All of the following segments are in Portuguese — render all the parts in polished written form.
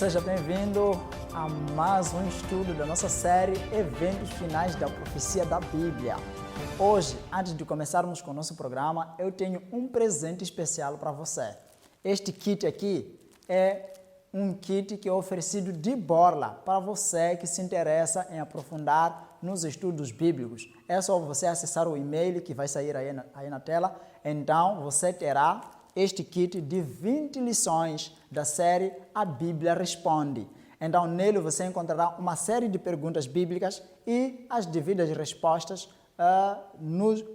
Seja bem-vindo a mais um estudo da nossa série Eventos Finais da Profecia da Bíblia. Hoje, antes de começarmos com o nosso programa, eu tenho um presente especial para você. Este kit aqui é um kit que é oferecido de borla para você que se interessa em aprofundar nos estudos bíblicos. É só você acessar o e-mail que vai sair aí na tela. Então, você terá este kit de 20 lições da série A Bíblia Responde. Então, nele você encontrará uma série de perguntas bíblicas e as devidas respostas,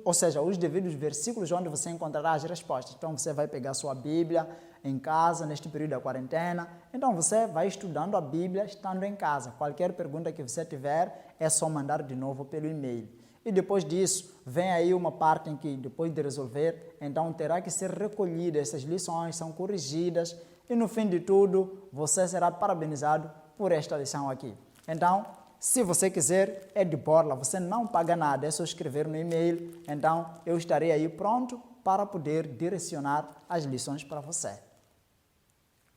ou seja, os devidos versículos onde você encontrará as respostas. Então, você vai pegar sua Bíblia em casa, neste período da quarentena. Então, você vai estudando a Bíblia estando em casa. Qualquer pergunta que você tiver, é só mandar de novo pelo e-mail. E depois disso, vem aí uma parte em que, depois de resolver, então terá que ser recolhida. Essas lições são corrigidas e, no fim de tudo, você será parabenizado por esta lição aqui. Então, se você quiser, é de borla, você não paga nada, é só escrever no e-mail. Então, eu estarei aí pronto para poder direcionar as lições para você.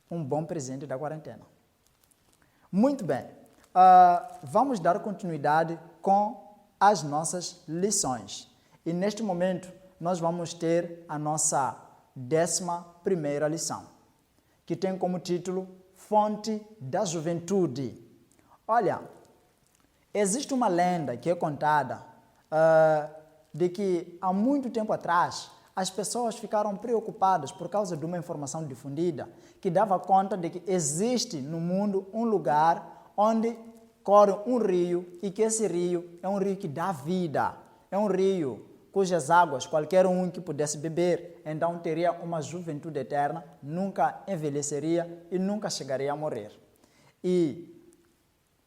Um bom presente da quarentena. Muito bem, vamos dar continuidade com as nossas lições. E neste momento, nós vamos ter a nossa 11ª lição, que tem como título Fonte da Juventude. Olha, existe uma lenda que é contada de que há muito tempo atrás as pessoas ficaram preocupadas por causa de uma informação difundida que dava conta de que existe no mundo um lugar onde corre um rio e que esse rio é um rio que dá vida, é um rio cujas águas qualquer um que pudesse beber, então teria uma juventude eterna, nunca envelheceria e nunca chegaria a morrer. E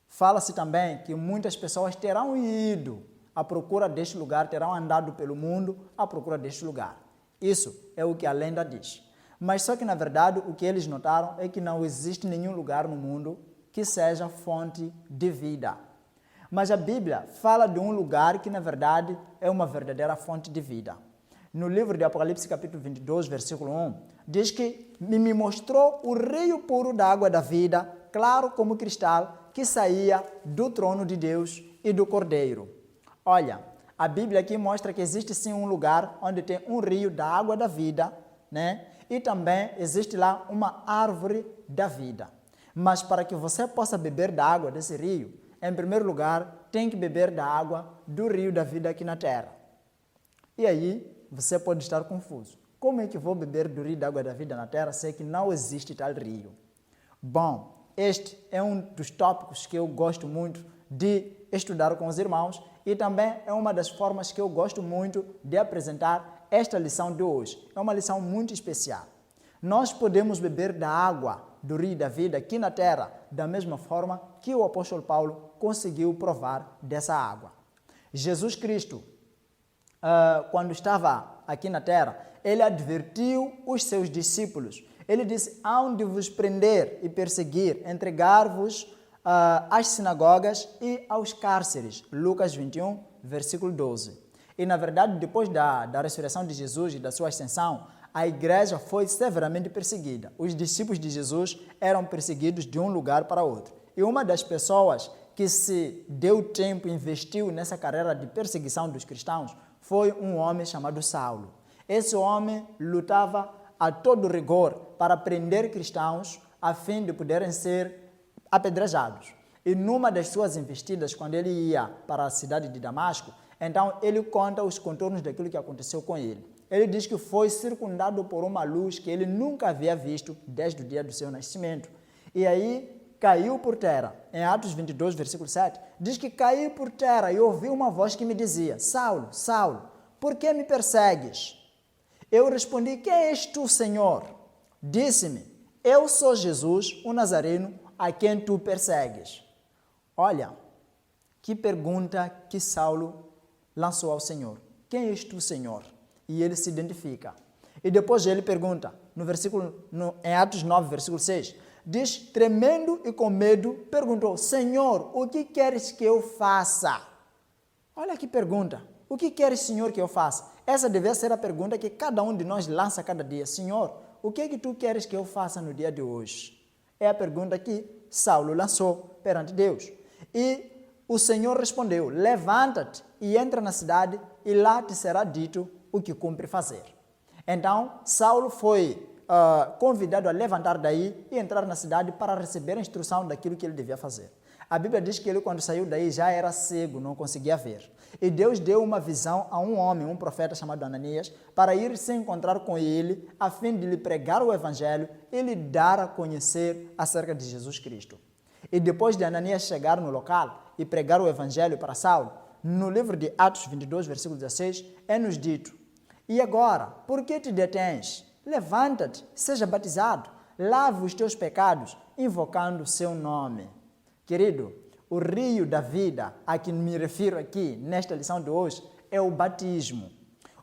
fala-se também que muitas pessoas terão ido à procura deste lugar, terão andado pelo mundo à procura deste lugar. Isso é o que a lenda diz. Mas só que, na verdade, o que eles notaram é que não existe nenhum lugar no mundo que seja fonte de vida. Mas a Bíblia fala de um lugar que, na verdade, é uma verdadeira fonte de vida. No livro de Apocalipse, capítulo 22, versículo 1, diz que me mostrou o rio puro da água da vida, claro como cristal, que saía do trono de Deus e do Cordeiro. Olha, a Bíblia aqui mostra que existe sim um lugar onde tem um rio da água da vida, né? E também existe lá uma árvore da vida. Mas para que você possa beber da água desse rio, em primeiro lugar, tem que beber da água do rio da vida aqui na terra. E aí, você pode estar confuso. Como é que vou beber do rio da água da vida na terra se é que não existe tal rio? Bom, este é um dos tópicos que eu gosto muito de estudar com os irmãos e também é uma das formas que eu gosto muito de apresentar esta lição de hoje. É uma lição muito especial. Nós podemos beber da água do rio da vida aqui na terra, da mesma forma que o apóstolo Paulo conseguiu provar dessa água. Jesus Cristo, quando estava aqui na terra, ele advertiu os seus discípulos. Ele disse: hão de vos prender e perseguir, entregar-vos às sinagogas e aos cárceres. Lucas 21, versículo 12. E, na verdade, depois da ressurreição de Jesus e da sua ascensão, a igreja foi severamente perseguida. Os discípulos de Jesus eram perseguidos de um lugar para outro. E uma das pessoas que se deu tempo e investiu nessa carreira de perseguição dos cristãos foi um homem chamado Saulo. Esse homem lutava a todo rigor para prender cristãos a fim de poderem ser apedrejados. E numa das suas investidas, quando ele ia para a cidade de Damasco, então ele conta os contornos daquilo que aconteceu com ele. Ele diz que foi circundado por uma luz que ele nunca havia visto desde o dia do seu nascimento. E aí caiu por terra. Em Atos 22, versículo 7, diz que caí por terra e ouvi uma voz que me dizia: Saulo, Saulo, por que me persegues? Eu respondi: quem és tu, Senhor? Disse-me: eu sou Jesus, o Nazareno, a quem tu persegues. Olha, que pergunta que Saulo lançou ao Senhor. Quem és tu, Senhor? E ele se identifica. E depois ele pergunta, em Atos 9, versículo 6, diz: tremendo e com medo, perguntou: Senhor, o que queres que eu faça? Olha que pergunta. O que queres, Senhor, que eu faça? Essa deve ser a pergunta que cada um de nós lança cada dia. Senhor, o que é que tu queres que eu faça no dia de hoje? É a pergunta que Saulo lançou perante Deus. E o Senhor respondeu: levanta-te e entra na cidade, e lá te será dito o que cumpre fazer. Então, Saulo foi convidado a levantar daí e entrar na cidade para receber a instrução daquilo que ele devia fazer. A Bíblia diz que ele, quando saiu daí, já era cego, não conseguia ver. E Deus deu uma visão a um homem, um profeta chamado Ananias, para ir se encontrar com ele, a fim de lhe pregar o Evangelho e lhe dar a conhecer acerca de Jesus Cristo. E depois de Ananias chegar no local e pregar o Evangelho para Saulo, no livro de Atos 22, versículo 16, é-nos dito: e agora, por que te detens? Levanta-te, seja batizado, lave os teus pecados, invocando o seu nome. Querido, o rio da vida a que me refiro aqui, nesta lição de hoje, é o batismo.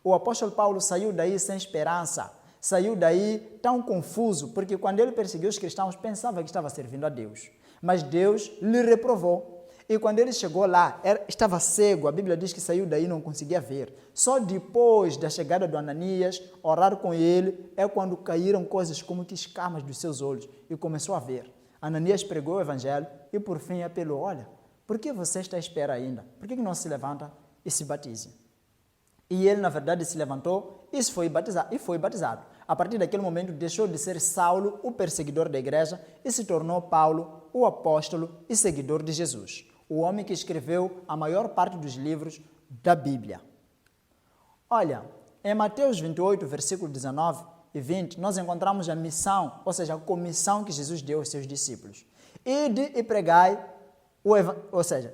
O apóstolo Paulo saiu daí sem esperança, saiu daí tão confuso, porque quando ele perseguiu os cristãos, pensava que estava servindo a Deus. Mas Deus lhe reprovou. E quando ele chegou lá, estava cego, a Bíblia diz que saiu daí e não conseguia ver. Só depois da chegada do Ananias, orar com ele, é quando caíram coisas como que escamas dos seus olhos e começou a ver. Ananias pregou o Evangelho e por fim apelou: olha, por que você está à espera ainda? Por que não se levanta e se batize? E ele, na verdade, se levantou e foi batizado. A partir daquele momento, deixou de ser Saulo, o perseguidor da igreja, e se tornou Paulo, o apóstolo e seguidor de Jesus, o homem que escreveu a maior parte dos livros da Bíblia. Olha, em Mateus 28, versículo 19 e 20, nós encontramos a missão, ou seja, a comissão que Jesus deu aos seus discípulos. Ide e pregai,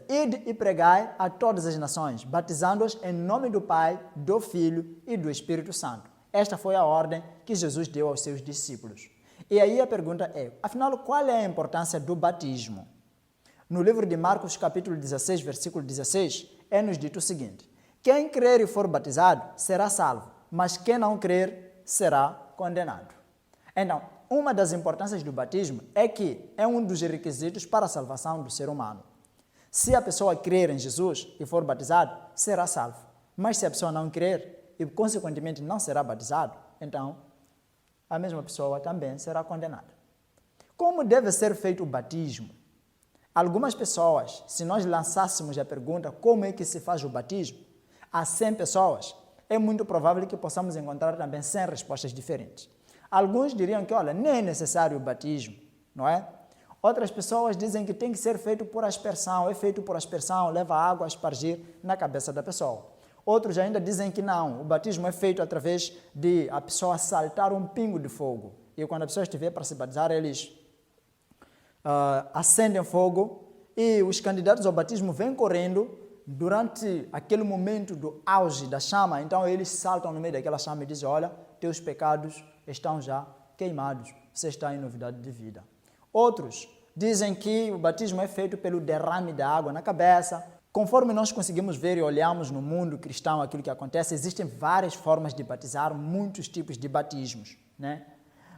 ide e pregai a todas as nações, batizando-os em nome do Pai, do Filho e do Espírito Santo. Esta foi a ordem que Jesus deu aos seus discípulos. E aí a pergunta é, afinal, qual é a importância do batismo? No livro de Marcos, capítulo 16, versículo 16, é-nos dito o seguinte: quem crer e for batizado será salvo, mas quem não crer será condenado. Então, uma das importâncias do batismo é que é um dos requisitos para a salvação do ser humano. Se a pessoa crer em Jesus e for batizado, será salvo. Mas se a pessoa não crer e, consequentemente, não será batizado, então a mesma pessoa também será condenada. Como deve ser feito o batismo? Algumas pessoas, se nós lançássemos a pergunta como é que se faz o batismo, a 100 pessoas, é muito provável que possamos encontrar também 100 respostas diferentes. Alguns diriam que, olha, nem é necessário o batismo, não é? Outras pessoas dizem que tem que ser feito por aspersão, é feito por aspersão, leva água a aspergir na cabeça da pessoa. Outros ainda dizem que não, o batismo é feito através de a pessoa saltar um pingo de fogo. E quando a pessoa estiver para se batizar, eles acendem fogo e os candidatos ao batismo vêm correndo durante aquele momento do auge da chama. Então eles saltam no meio daquela chama e dizem: olha, teus pecados estão já queimados, você está em novidade de vida. Outros dizem que o batismo é feito pelo derrame da água na cabeça. Conforme nós conseguimos ver e olhamos no mundo cristão aquilo que acontece, existem várias formas de batizar, muitos tipos de batismos, né?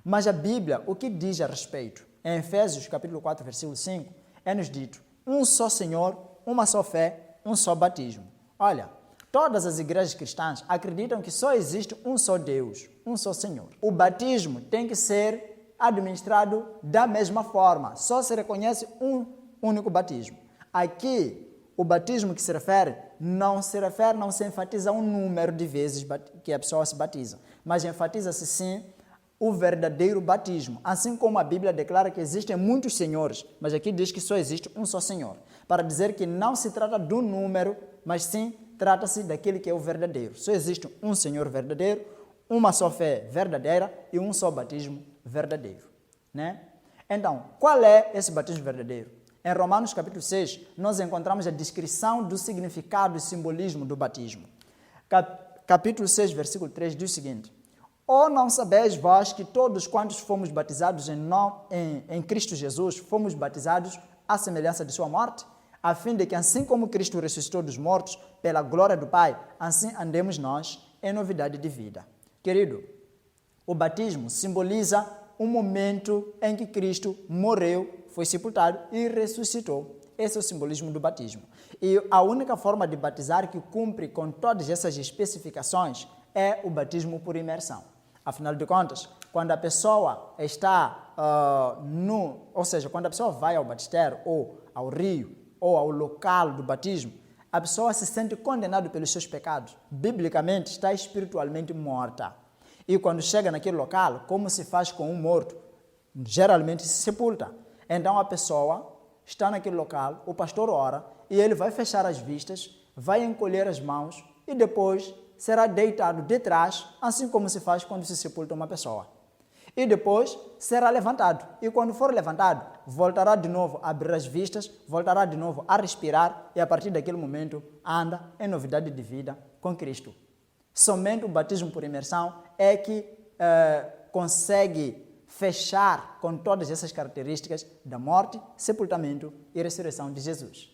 Mas a Bíblia, o que diz a respeito? Em Efésios capítulo 4, versículo 5, é-nos dito: um só Senhor, uma só fé, um só batismo. Olha, todas as igrejas cristãs acreditam que só existe um só Deus, um só Senhor. O batismo tem que ser administrado da mesma forma, só se reconhece um único batismo. Aqui, o batismo que se refere, não se enfatiza um número de vezes que a pessoa se batiza, mas enfatiza-se sim o verdadeiro batismo, assim como a Bíblia declara que existem muitos senhores, mas aqui diz que só existe um só Senhor, para dizer que não se trata do número, mas sim trata-se daquele que é o verdadeiro. Só existe um Senhor verdadeiro, uma só fé verdadeira e um só batismo verdadeiro, né? Então, qual é esse batismo verdadeiro? Em Romanos capítulo 6, nós encontramos a descrição do significado e simbolismo do batismo. Capítulo 6, versículo 3 diz o seguinte: ou não sabeis vós que todos quantos fomos batizados em Cristo Jesus, fomos batizados à semelhança de sua morte, a fim de que, assim como Cristo ressuscitou dos mortos pela glória do Pai, assim andemos nós em novidade de vida. Querido, o batismo simboliza um momento em que Cristo morreu, foi sepultado e ressuscitou. Esse é o simbolismo do batismo. E a única forma de batizar que cumpre com todas essas especificações é o batismo por imersão. Afinal de contas, quando a pessoa está ou seja, quando a pessoa vai ao batistério, ou ao rio, ou ao local do batismo, a pessoa se sente condenada pelos seus pecados. Biblicamente, está espiritualmente morta. E quando chega naquele local, como se faz com um morto? Geralmente se sepulta. Então a pessoa está naquele local, o pastor ora, e ele vai fechar as vistas, vai encolher as mãos e depois será deitado de trás, assim como se faz quando se sepulta uma pessoa. E depois será levantado. E quando for levantado, voltará de novo a abrir as vistas, voltará de novo a respirar e a partir daquele momento anda em novidade de vida com Cristo. Somente o batismo por imersão é que consegue fechar com todas essas características da morte, sepultamento e ressurreição de Jesus.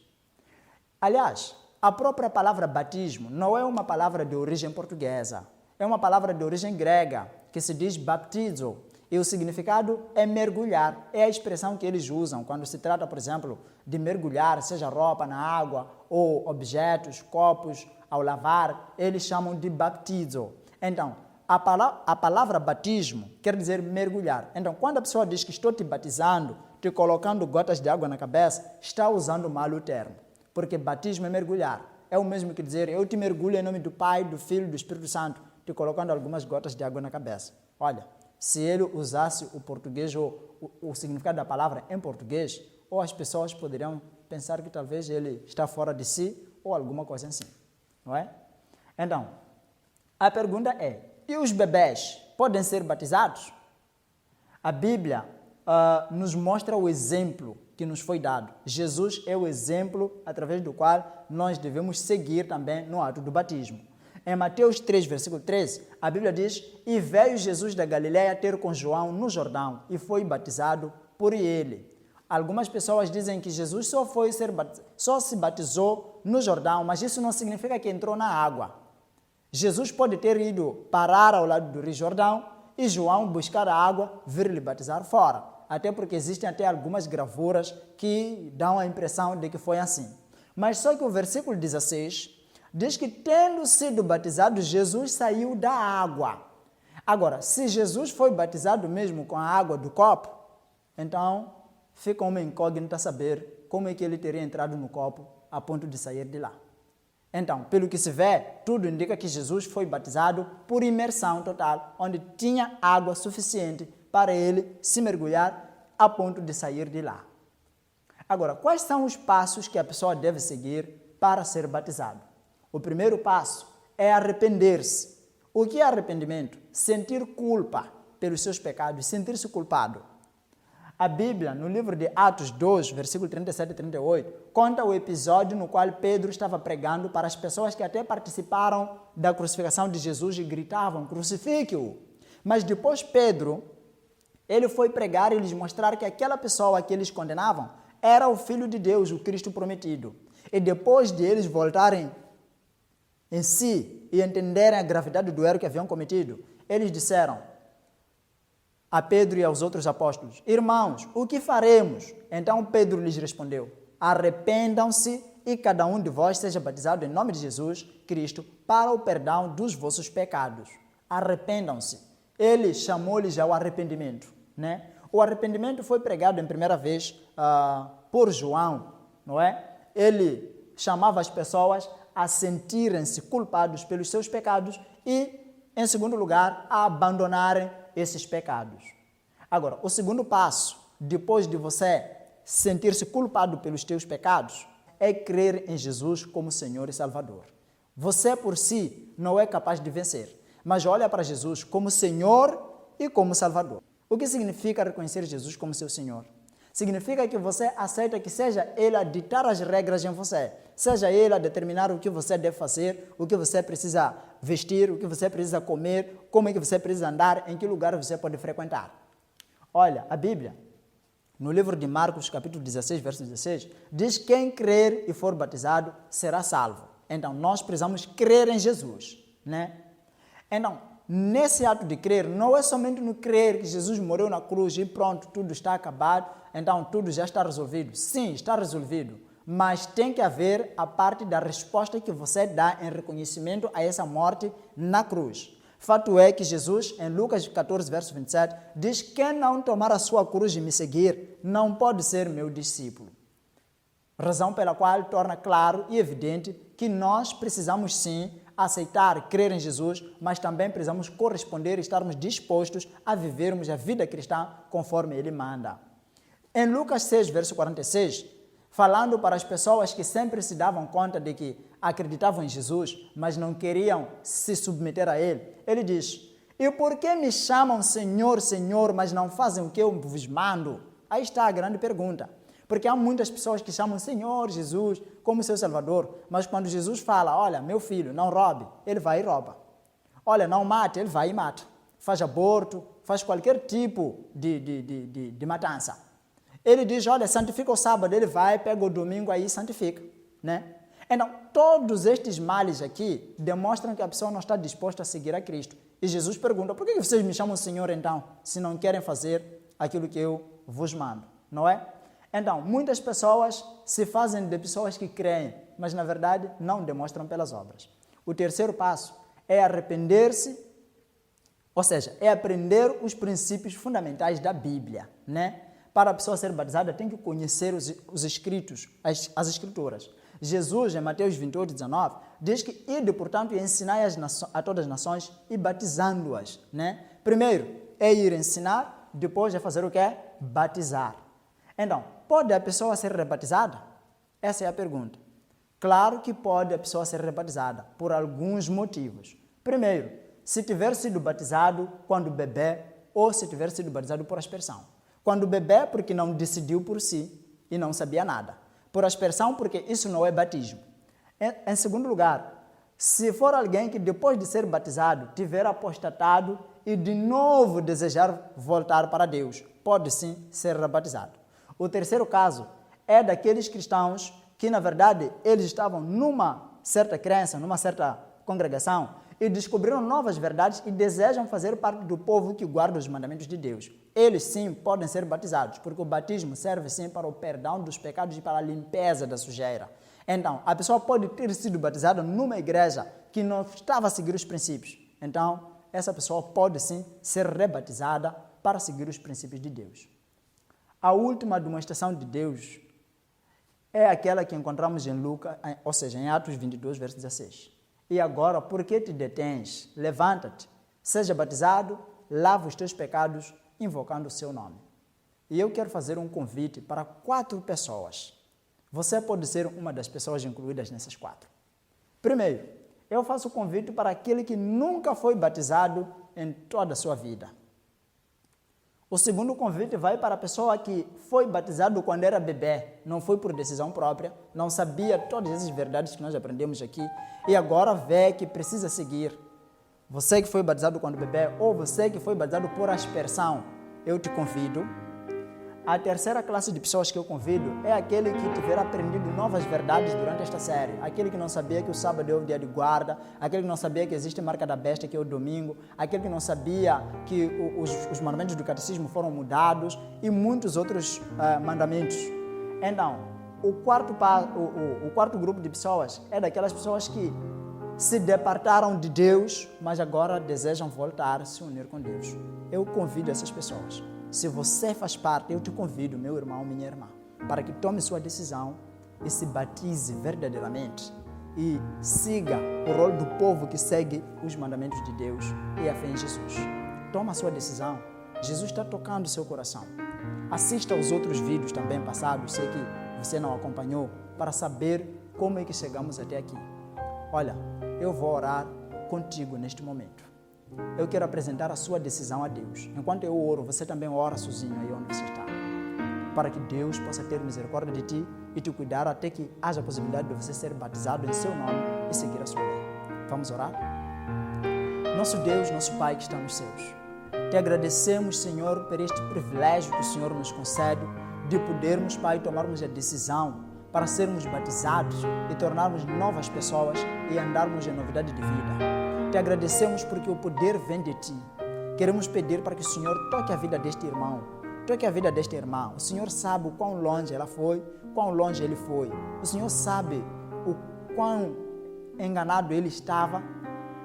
Aliás, a própria palavra batismo não é uma palavra de origem portuguesa, é uma palavra de origem grega, que se diz baptizo, e o significado é mergulhar, é a expressão que eles usam quando se trata, por exemplo, de mergulhar, seja roupa na água ou objetos, copos, ao lavar, eles chamam de baptizo. Então, a palavra batismo quer dizer mergulhar. Então, quando a pessoa diz que estou te batizando, te colocando gotas de água na cabeça, está usando mal o termo, porque batismo é mergulhar. É o mesmo que dizer, eu te mergulho em nome do Pai, do Filho e do Espírito Santo, te colocando algumas gotas de água na cabeça. Olha, se ele usasse o português ou o significado da palavra em português, ou as pessoas poderiam pensar que talvez ele está fora de si ou alguma coisa assim, não é? Então, a pergunta é, e os bebês podem ser batizados? A Bíblia nos mostra o exemplo que nos foi dado. Jesus é o exemplo através do qual nós devemos seguir também no ato do batismo. Em Mateus 3, versículo 13, a Bíblia diz, e veio Jesus da Galileia ter com João no Jordão e foi batizado por ele. Algumas pessoas dizem que Jesus só se batizou no Jordão, mas isso não significa que entrou na água. Jesus pode ter ido parar ao lado do Rio Jordão e João buscar a água, vir lhe batizar fora. Até porque existem até algumas gravuras que dão a impressão de que foi assim. Mas só que o versículo 16 diz que tendo sido batizado, Jesus saiu da água. Agora, se Jesus foi batizado mesmo com a água do copo, então fica uma incógnita saber como é que ele teria entrado no copo a ponto de sair de lá. Então, pelo que se vê, tudo indica que Jesus foi batizado por imersão total, onde tinha água suficiente para ele se mergulhar a ponto de sair de lá. Agora, quais são os passos que a pessoa deve seguir para ser batizado? O primeiro passo é arrepender-se. O que é arrependimento? Sentir culpa pelos seus pecados, sentir-se culpado. A Bíblia, no livro de Atos 2, versículo 37 e 38, conta o episódio no qual Pedro estava pregando para as pessoas que até participaram da crucificação de Jesus e gritavam, crucifique-o. Mas depois Pedro, ele foi pregar e lhes mostrar que aquela pessoa que eles condenavam era o Filho de Deus, o Cristo prometido. E depois de eles voltarem em si e entenderem a gravidade do erro que haviam cometido, eles disseram a Pedro e aos outros apóstolos, irmãos, o que faremos? Então Pedro lhes respondeu, arrependam-se e cada um de vós seja batizado em nome de Jesus Cristo para o perdão dos vossos pecados. Arrependam-se. Ele chamou-lhes ao arrependimento, né? O arrependimento foi pregado em primeira vez por João, não é? Ele chamava as pessoas a sentirem-se culpados pelos seus pecados e, em segundo lugar, a abandonarem esses pecados. Agora, o segundo passo, depois de você sentir-se culpado pelos teus pecados, é crer em Jesus como Senhor e Salvador. Você por si não é capaz de vencer, mas olha para Jesus como Senhor e como Salvador. O que significa reconhecer Jesus como seu Senhor? Significa que você aceita que seja Ele a ditar as regras em você, seja Ele a determinar o que você deve fazer, o que você precisa vestir, o que você precisa comer, como é que você precisa andar, em que lugar você pode frequentar. Olha, a Bíblia, no livro de Marcos, capítulo 16, verso 16, diz que quem crer e for batizado será salvo. Então, nós precisamos crer em Jesus, né? Então, nesse ato de crer, não é somente no crer que Jesus morreu na cruz e pronto, tudo está acabado, então tudo já está resolvido. Sim, está resolvido, mas tem que haver a parte da resposta que você dá em reconhecimento a essa morte na cruz. Fato é que Jesus, em Lucas 14, verso 27, diz: quem não tomar a sua cruz e me seguir, não pode ser meu discípulo. Razão pela qual torna claro e evidente que nós precisamos sim aceitar, crer em Jesus, mas também precisamos corresponder e estarmos dispostos a vivermos a vida cristã conforme Ele manda. Em Lucas 6, verso 46, falando para as pessoas que sempre se davam conta de que acreditavam em Jesus, mas não queriam se submeter a Ele, Ele diz: e por que me chamam Senhor, Senhor, mas não fazem o que eu vos mando? Aí está a grande pergunta. Porque há muitas pessoas que chamam Senhor Jesus como seu Salvador, mas quando Jesus fala: olha, meu filho, não roube, ele vai e rouba. Olha, não mate, ele vai e mata. Faz aborto, faz qualquer tipo de matança. Ele diz: olha, santifica o sábado, ele vai, pega o domingo aí e santifica, né? Então, todos estes males aqui demonstram que a pessoa não está disposta a seguir a Cristo. E Jesus pergunta: por que vocês me chamam Senhor então, se não querem fazer aquilo que eu vos mando, não é? Então, muitas pessoas se fazem de pessoas que creem, mas na verdade não demonstram pelas obras. O terceiro passo é arrepender-se, ou seja, é aprender os princípios fundamentais da Bíblia, né? Para a pessoa ser batizada, tem que conhecer os escritos, as escrituras. Jesus, em Mateus 28, 19, diz que ide, portanto, e ensinai a todas as nações e batizando-as, né? Primeiro é ir ensinar, depois é fazer o quê? Batizar. Então, pode a pessoa ser rebatizada? Essa é a pergunta. Claro que pode a pessoa ser rebatizada, por alguns motivos. Primeiro, se tiver sido batizado quando bebê ou se tiver sido batizado por aspersão. Quando bebê, porque não decidiu por si e não sabia nada. Por aspersão, porque isso não é batismo. Em segundo lugar, se for alguém que depois de ser batizado tiver apostatado e de novo desejar voltar para Deus, pode sim ser rebatizado. O terceiro caso é daqueles cristãos que, na verdade, eles estavam numa certa crença, numa certa congregação e descobriram novas verdades e desejam fazer parte do povo que guarda os mandamentos de Deus. Eles sim podem ser batizados, porque o batismo serve sim para o perdão dos pecados e para a limpeza da sujeira. Então, a pessoa pode ter sido batizada numa igreja que não estava a seguir os princípios. Então, essa pessoa pode sim ser rebatizada para seguir os princípios de Deus. A última demonstração de Deus é aquela que encontramos em Lucas, ou seja, em Atos 22, verso 16. E agora, por que te detens? Levanta-te, seja batizado, lava os teus pecados, invocando o seu nome. E eu quero fazer um convite para 4 pessoas. Você pode ser uma das pessoas incluídas nessas 4. Primeiro, eu faço o convite para aquele que nunca foi batizado em toda a sua vida. O segundo convite vai para a pessoa que foi batizado quando era bebê, não foi por decisão própria, não sabia todas essas verdades que nós aprendemos aqui e agora vê que precisa seguir. Você que foi batizado quando bebê ou você que foi batizado por aspersão, eu te convido. A terceira classe de pessoas que eu convido é aquele que tiver aprendido novas verdades durante esta série. Aquele que não sabia que o sábado é o dia de guarda, aquele que não sabia que existe a marca da besta, que é o domingo, aquele que não sabia que os mandamentos do catecismo foram mudados e muitos outros mandamentos. Então, o quarto grupo de pessoas é daquelas pessoas que se departaram de Deus, mas agora desejam voltar a se unir com Deus. Eu convido essas pessoas. Se você faz parte, eu te convido, meu irmão, minha irmã, para que tome sua decisão e se batize verdadeiramente e siga o rol do povo que segue os mandamentos de Deus e a fé em Jesus. Toma a sua decisão. Jesus está tocando o seu coração. Assista aos outros vídeos também passados, sei que você não acompanhou, para saber como é que chegamos até aqui. Olha, eu vou orar contigo neste momento. Eu quero apresentar a sua decisão a Deus. Enquanto eu oro, você também ora sozinho aí onde você está. Para que Deus possa ter misericórdia de ti e te cuidar até que haja a possibilidade de você ser batizado em seu nome e seguir a sua lei. Vamos orar? Nosso Deus, nosso Pai que está nos céus, te agradecemos, Senhor, por este privilégio que o Senhor nos concede de podermos, Pai, tomarmos a decisão para sermos batizados e tornarmos novas pessoas e andarmos em novidade de vida. Te agradecemos porque o poder vem de Ti. Queremos pedir para que o Senhor toque a vida deste irmão, toque a vida desta irmã. O Senhor sabe o quão longe ela foi, quão longe ele foi. O Senhor sabe o quão enganado ele estava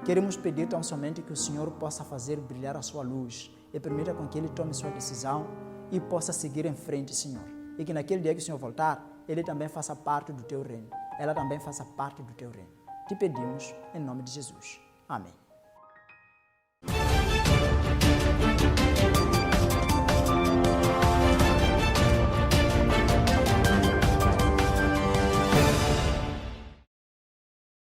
Queremos pedir tão somente que o Senhor possa fazer brilhar a sua luz e permita com que Ele tome sua decisão e possa seguir em frente, Senhor. E que naquele dia que o Senhor voltar, Ele também faça parte do teu reino. Ela também faça parte do teu reino. Te pedimos em nome de Jesus. Amém.